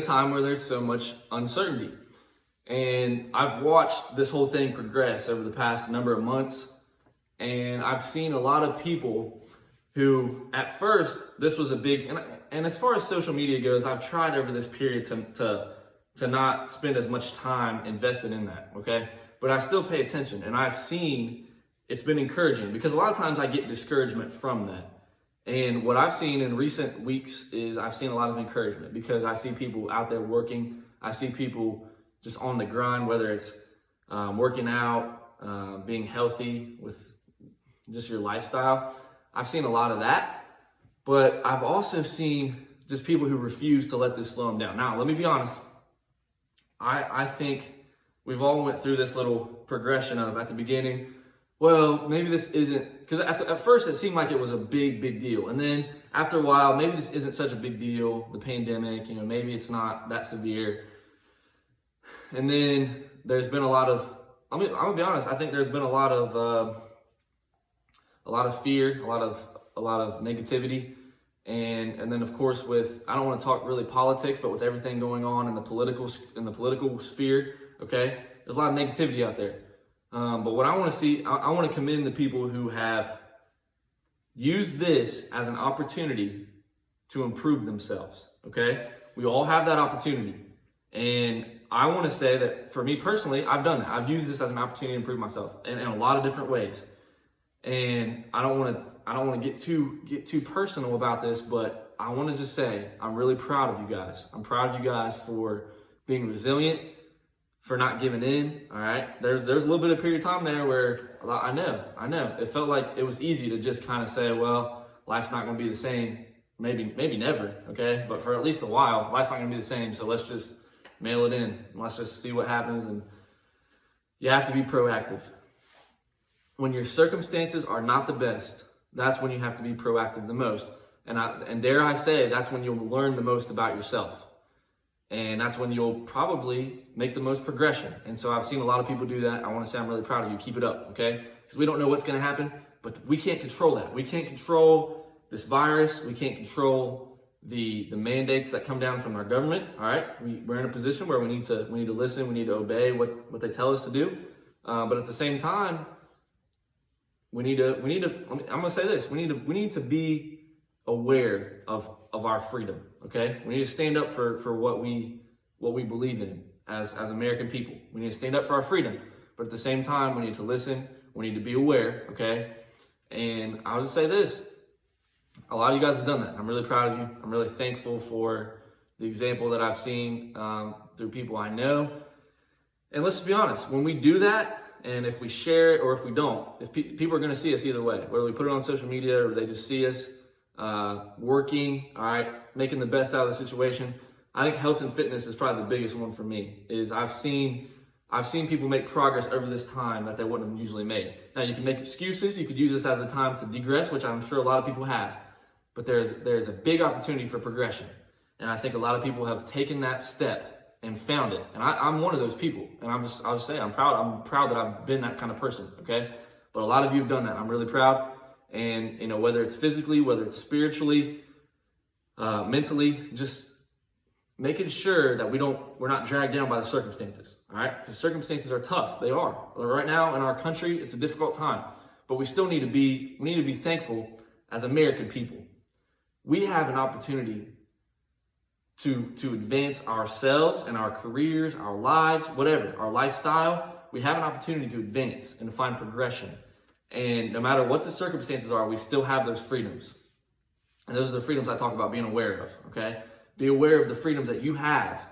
A time where there's so much uncertainty. And I've watched this whole thing progress over the past number of months. And I've seen a lot of people who, at first, this was a big, and as far as social media goes, I've tried over this period to not spend as much time invested in that, okay? But I still pay attention, and I've seen it's been encouraging because a lot of times I get discouragement from that. And what I've seen in recent weeks is I've seen a lot of encouragement because I see people out there working. I see people just on the grind, whether it's working out, being healthy with just your lifestyle. I've seen a lot of that, but I've also seen just people who refuse to let this slow them down. Now, let me be honest. I think we've all went through this little progression of at the beginning, well, maybe this isn't, because at first it seemed like it was a big deal. And then after a while, maybe this isn't such a big deal, the pandemic, maybe it's not that severe. And then there's been a lot of, I'm gonna be honest, I think there's been a lot of fear, a lot of negativity. And then of course with, I don't want to talk really politics, but with everything going on in the political sphere, okay, there's a lot of negativity out there. But what I want to see, I want to commend the people who have used this as an opportunity to improve themselves, okay? We all have that opportunity. And I want to say that for me personally, I've done that. I've used this as an opportunity to improve myself in a lot of different ways. And I don't want to get too personal about this, but I want to just say I'm really proud of you guys. I'm proud of you guys for being resilient, for not giving in. All right, there's a little bit of period of time there where I know it felt like it was easy to just kind of say, well, life's not going to be the same. Maybe never. Okay, but for at least a while, life's not going to be the same. So let's just mail it in. Let's just see what happens. And you have to be proactive. When your circumstances are not the best, that's when you have to be proactive the most. And dare I say, that's when you'll learn the most about yourself. And that's when you'll probably make the most progression. And so I've seen a lot of people do that. I want to say I'm really proud of you. Keep it up, okay? Because we don't know what's going to happen, but we can't control that. We can't control this virus. We can't control the mandates that come down from our government, all right? We're in a position where we need to listen. We need to obey what they tell us to do. But at the same time, we need to, I'm going to say this. We need to be aware of our freedom, okay? We need to stand up for what we believe in as American people. We need to stand up for our freedom, but at the same time, we need to listen. We need to be aware, okay? And I'll just say this. A lot of you guys have done that. I'm really proud of you. I'm really thankful for the example that I've seen through people I know. And let's just be honest, when we do that, and if we share it or if we don't, if people are going to see us either way, whether we put it on social media or they just see us working, all right, making the best out of the situation. I think health and fitness is probably the biggest one for me. Is I've seen people make progress over this time that they wouldn't have usually made. Now you can make excuses. You could use this as a time to digress, which I'm sure a lot of people have. But there's a big opportunity for progression, and I think a lot of people have taken that step and found it. And I'm one of those people. And I'll just say I'm proud. I'm proud that I've been that kind of person. Okay, but a lot of you have done that. I'm really proud. And whether it's physically, whether it's spiritually, mentally, just making sure that we're not dragged down by the circumstances. All right, because circumstances are tough. They are. Right now in our country, it's a difficult time. But we still need to be thankful as American people. We have an opportunity to advance ourselves and our careers, our lives, whatever, our lifestyle. We have an opportunity to advance and to find progression. And no matter what the circumstances are, we still have those freedoms. And those are the freedoms I talk about being aware of, okay? Be aware of the freedoms that you have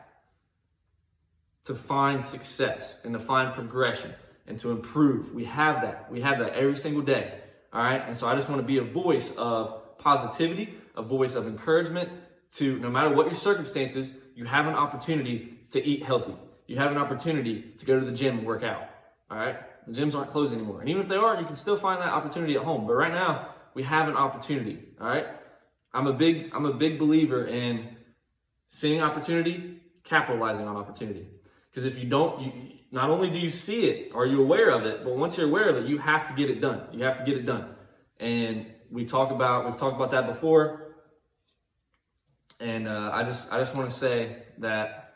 to find success and to find progression and to improve. We have that. We have that every single day, all right? And so I just want to be a voice of positivity, a voice of encouragement to no matter what your circumstances, you have an opportunity to eat healthy. You have an opportunity to go to the gym and work out, all right? The gyms aren't closed anymore. And even if they are, you can still find that opportunity at home. But right now, we have an opportunity, all right? I'm a big believer in seeing opportunity, capitalizing on opportunity. Because if you don't, not only do you see it, are you aware of it, but once you're aware of it, you have to get it done. You have to get it done. And we've talked about that before. And I just want to say that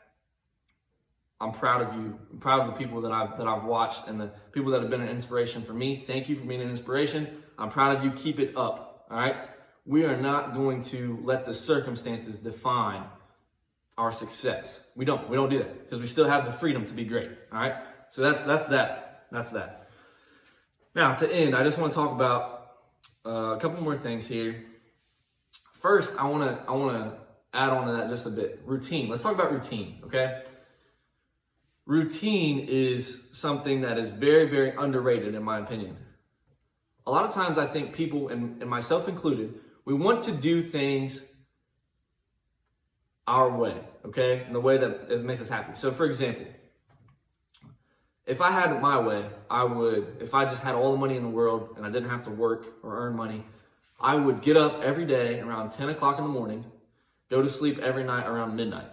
I'm proud of you. I'm proud of the people that I've watched and the people that have been an inspiration for me. Thank you for being an inspiration. I'm proud of you. Keep it up. All right. We are not going to let the circumstances define our success. We don't do that, because we still have the freedom to be great. All right. So that's that. Now, to end, I just want to talk about a couple more things here. First, I want to add on to that just a bit. Routine. Let's talk about routine, okay? Routine is something that is very, very underrated, in my opinion. A lot of times I think people, and myself included, we want to do things our way, okay? In the way that makes us happy. So, for example, if I had it my way, if I just had all the money in the world and I didn't have to work or earn money, I would get up every day around 10 o'clock in the morning, go to sleep every night around midnight.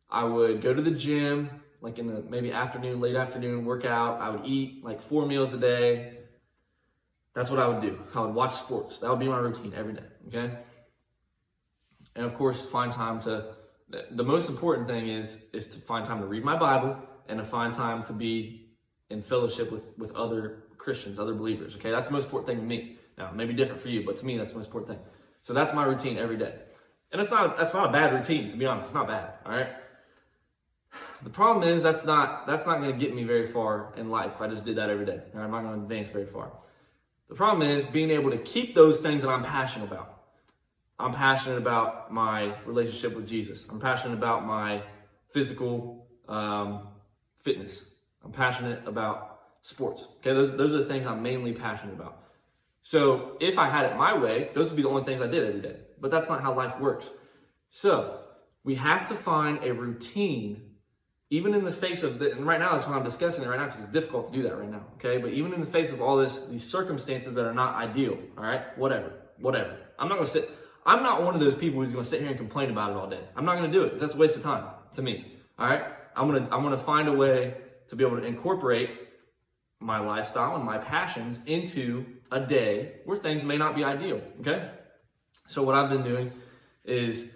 I would go to the gym, like in the maybe afternoon, late afternoon, work out. I would eat like 4 meals a day. That's what I would do. I would watch sports. That would be my routine every day, okay? And of course, find time the most important thing is to find time to read my Bible and to find time to be in fellowship with other Christians, other believers, okay? That's the most important thing to me. Now, it may be different for you, but to me, that's the most important thing. So that's my routine every day. And that's not a bad routine, to be honest. It's not bad, all right? The problem is that's not going to get me very far in life if I just did that every day. I'm not going to advance very far. The problem is being able to keep those things that I'm passionate about. I'm passionate about my relationship with Jesus. I'm passionate about my physical fitness. I'm passionate about sports. Okay, those are the things I'm mainly passionate about. So if I had it my way, those would be the only things I did every day. But that's not how life works. So we have to find a routine, even in the face of and right now that's what I'm discussing it right now because it's difficult to do that right now. Okay, but even in the face of all these circumstances that are not ideal. All right, whatever. I'm not one of those people who's going to sit here and complain about it all day. I'm not going to do it because that's a waste of time to me. All right, I'm gonna find a way to be able to incorporate my lifestyle and my passions into a day where things may not be ideal, okay? So what I've been doing is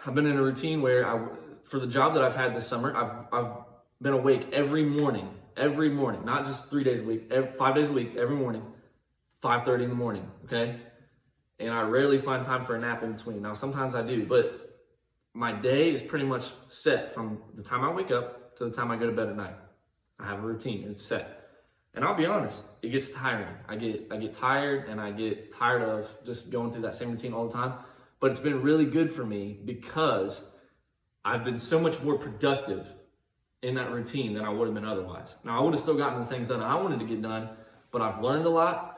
I've been in a routine where for the job that I've had this summer, I've been awake every morning, not just 3 days a week, 5 days a week, every morning, 5:30 in the morning, okay? And I rarely find time for a nap in between. Now, sometimes I do, but my day is pretty much set from the time I wake up to the time I go to bed at night. I have a routine, it's set. And I'll be honest, it gets tiring. I get tired and I get tired of just going through that same routine all the time. But it's been really good for me because I've been so much more productive in that routine than I would have been otherwise. Now, I would have still gotten the things done I wanted to get done, but I've learned a lot.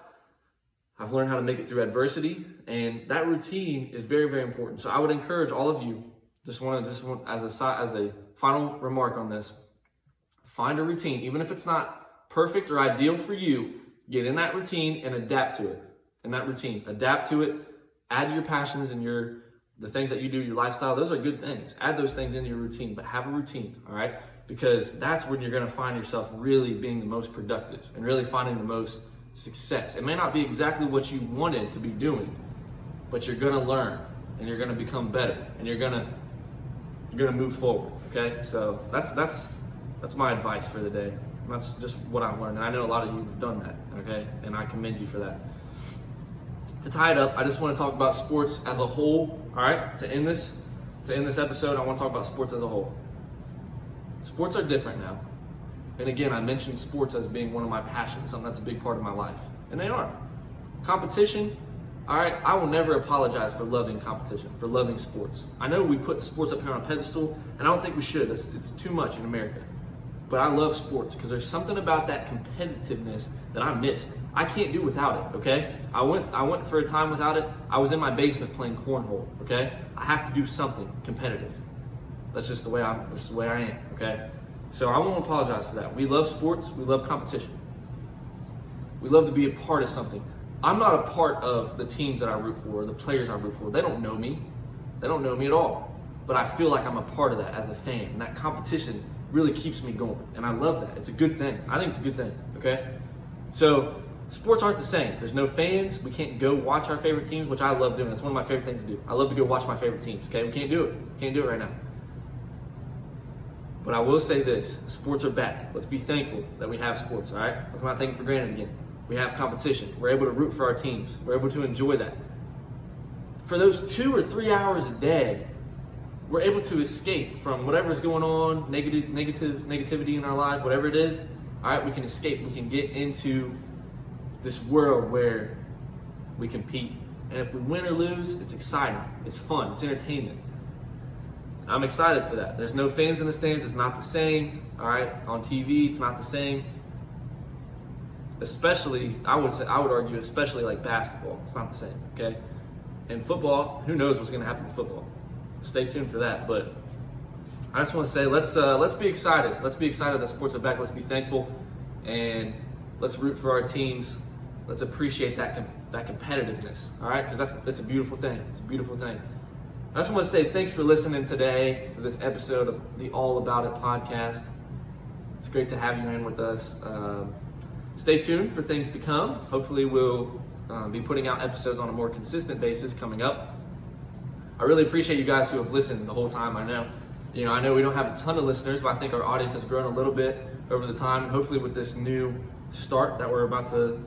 I've learned how to make it through adversity, and that routine is very, very important. So I would encourage all of you, just want as a final remark on this, find a routine, even if it's not perfect or ideal for you. Get in that routine and adapt to it. Adapt to it. Add your passions and the things that you do, your lifestyle. Those are good things. Add those things into your routine, but have a routine, all right? Because that's when you're going to find yourself really being the most productive and really finding the most success. It may not be exactly what you wanted to be doing, but you're going to learn and you're going to become better and you're going to move forward. Okay, so that's my advice for the day. That's just what I've learned, and I know a lot of you have done that. Okay, and I commend you for that. To tie it up, I just want to talk about sports as a whole. All right, to end this episode, I want to talk about sports as a whole. Sports are different now. And again, I mentioned sports as being one of my passions, something that's a big part of my life. And they are. Competition, all right, I will never apologize for loving competition, for loving sports. I know we put sports up here on a pedestal, and I don't think we should. It's too much in America. But I love sports because there's something about that competitiveness that I missed. I can't do without it, okay? I went for a time without it. I was in my basement playing cornhole, okay? I have to do something competitive. That's just the way I am, okay? So I won't apologize for that. We love sports. We love competition. We love to be a part of something. I'm not a part of the teams that I root for, or the players I root for. They don't know me. They don't know me at all. But I feel like I'm a part of that as a fan. And that competition really keeps me going. And I love that. It's a good thing. I think it's a good thing, okay? So sports aren't the same. There's no fans. We can't go watch our favorite teams, which I love doing. That's one of my favorite things to do. I love to go watch my favorite teams, okay? We can't do it. Can't do it right now. But I will say this, sports are back. Let's be thankful that we have sports, all right? Let's not take it for granted again. We have competition. We're able to root for our teams. We're able to enjoy that. For those 2 or 3 hours a day, we're able to escape from whatever's going on, negativity in our lives, whatever it is. All right, we can escape. We can get into this world where we compete. And if we win or lose, it's exciting. It's fun. It's entertainment. I'm excited for that. There's no fans in the stands. It's not the same. All right, on TV, it's not the same. Especially, I would argue, especially like basketball. It's not the same, okay? And football, who knows what's going to happen in football. Stay tuned for that. But I just want to say, let's be excited. Let's be excited that sports are back. Let's be thankful, and let's root for our teams. Let's appreciate that competitiveness, all right? Because that's a beautiful thing. It's a beautiful thing. I just want to say thanks for listening today to this episode of the All About It podcast. It's great to have you in with us. Stay tuned for things to come. Hopefully we'll be putting out episodes on a more consistent basis coming up. I really appreciate you guys who have listened the whole time. I know we don't have a ton of listeners, but I think our audience has grown a little bit over the time. And hopefully with this new start that we're about to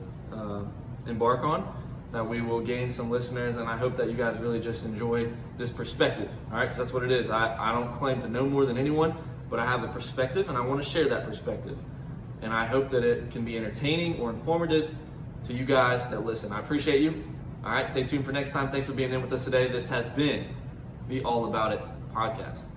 embark on, that we will gain some listeners. And I hope that you guys really just enjoy this perspective, all right? Because that's what it is. I don't claim to know more than anyone, but I have a perspective and I want to share that perspective. And I hope that it can be entertaining or informative to you guys that listen. I appreciate you. All right, stay tuned for next time. Thanks for being in with us today. This has been the All About It podcast.